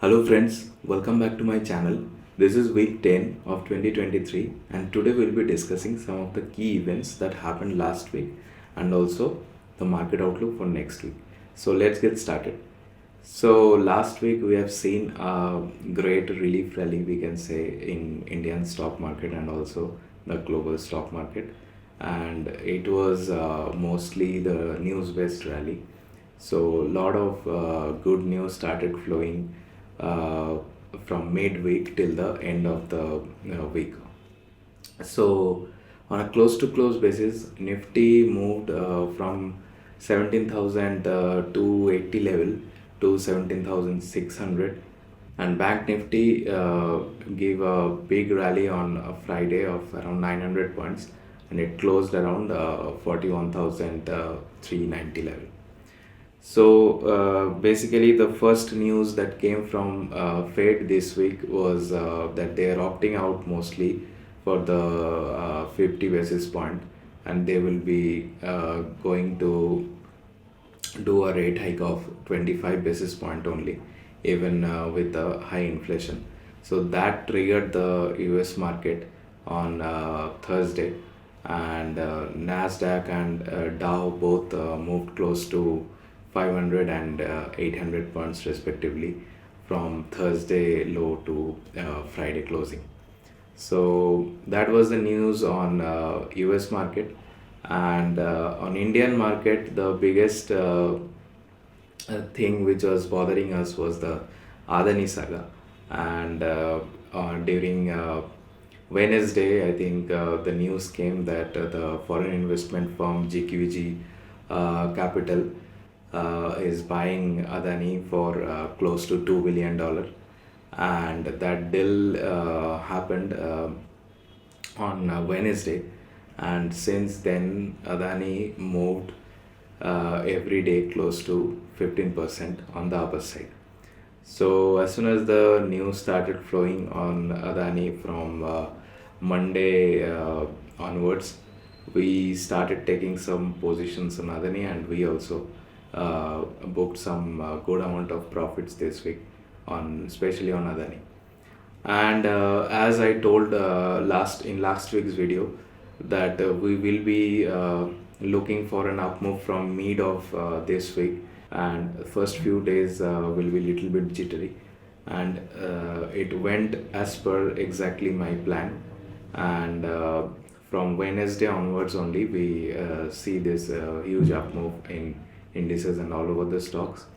Hello friends, welcome back to my channel. This is week 10 of 2023 and today we'll be discussing some of the key events that happened last week and also the market outlook for next week. So let's get started. So last week we have seen a great relief rally, we can say, in Indian stock market and also the global stock market, and it was mostly the news based rally. So a lot of good news started flowing uh, from midweek till the end of the week. So on a close to close basis, Nifty moved from 17,280 level to 17,600, and Bank Nifty gave a big rally on a Friday of around 900 points, and it closed around 41,390 level. So basically, the first news that came from Fed this week was that they are opting out mostly for the 50 basis point, and they will be going to do a rate hike of 25 basis point only, even with a high inflation. So that triggered the US market on Thursday, and Nasdaq and Dow both moved close to 500 and 800 points respectively from Thursday low to Friday closing. So that was the news on US market, and on Indian market the biggest thing which was bothering us was the Adani saga. And during Wednesday, I think the news came that the foreign investment firm GQG Capital is buying Adani for close to $2 billion, and that deal happened on Wednesday, and since then Adani moved every day close to 15% on the upper side. So as soon as the news started flowing on Adani from Monday onwards, we started taking some positions on Adani, and we also booked some good amount of profits this week on especially on Adani. And as I told last week's video, that we will be looking for an up move from mid of this week, and first few days will be little bit jittery, and it went as per exactly my plan. And from Wednesday onwards only we see this huge up move in indices and all over the stocks.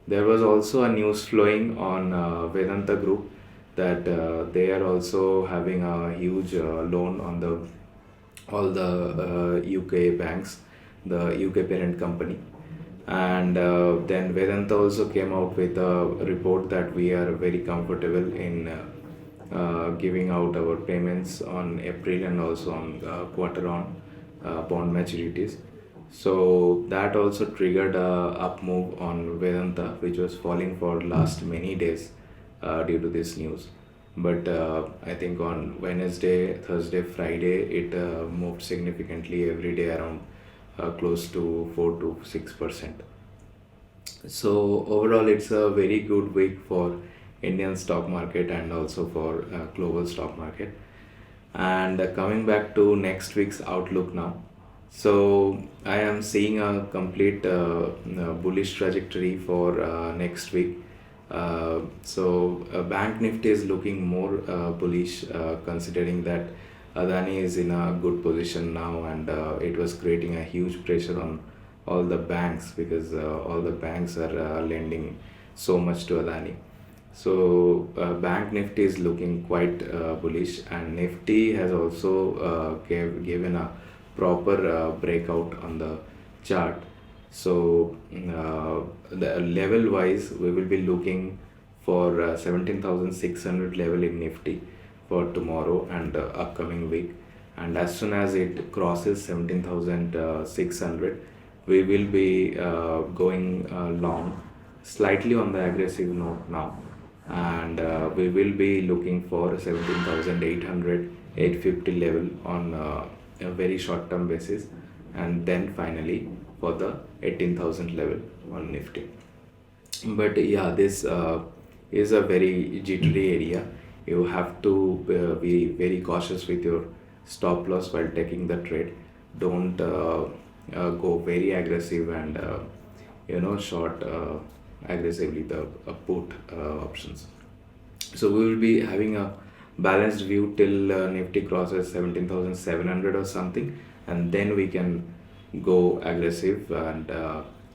There was also a news flowing on Vedanta Group that they are also having a huge loan on the all the UK banks, the UK parent company. And then Vedanta also came out with a report that we are very comfortable in giving out our payments on April and also on quarter on bond maturities. So that also triggered a up move on Vedanta, which was falling for last many days due to this news. But I think on Wednesday, Thursday, Friday, it moved significantly every day around close to 4 to 6%. So overall, it's a very good week for Indian stock market and also for global stock market. And coming back to next week's outlook now. So I am seeing a complete bullish trajectory for next week. Bank Nifty is looking more bullish, considering that Adani is in a good position now, and it was creating a huge pressure on all the banks because all the banks are lending so much to Adani. So Bank Nifty is looking quite bullish, and Nifty has also given a proper breakout on the chart. So the level wise, we will be looking for 17,600 level in Nifty for tomorrow and upcoming week. And as soon as it crosses 17,600, we will be going long, slightly on the aggressive note now, and we will be looking for 17,800, 850 level on a very short term basis, and then finally for the 18,000 level on Nifty. But yeah, this is a very jittery area. You have to be very cautious with your stop loss while taking the trade. Don't go very aggressive and short aggressively the put options. So we will be having a balanced view till Nifty crosses 17,700 or something, and then we can go aggressive and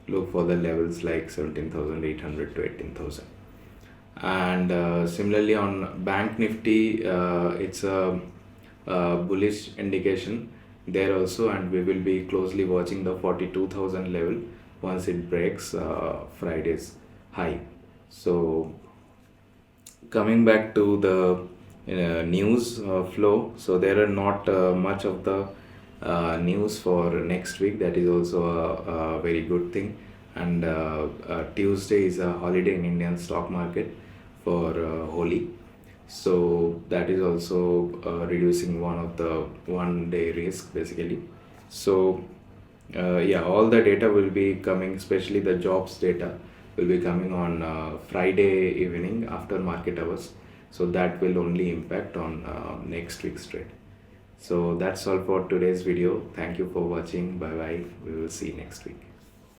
look for the levels like 17,800 to 18,000. And similarly on Bank Nifty, it's a bullish indication there also, and we will be closely watching the 42,000 level once it breaks Friday's high. So coming back to the news flow, so there are not much of the news for next week. That is also a very good thing. And Tuesday is a holiday in Indian stock market for Holi, so that is also reducing one of the 1 day risk basically. So yeah, all the data will be coming, especially the jobs data will be coming on Friday evening after market hours. So that will only impact on next week's trade. So that's all for today's video. Thank you for watching. Bye bye. We will see you next week.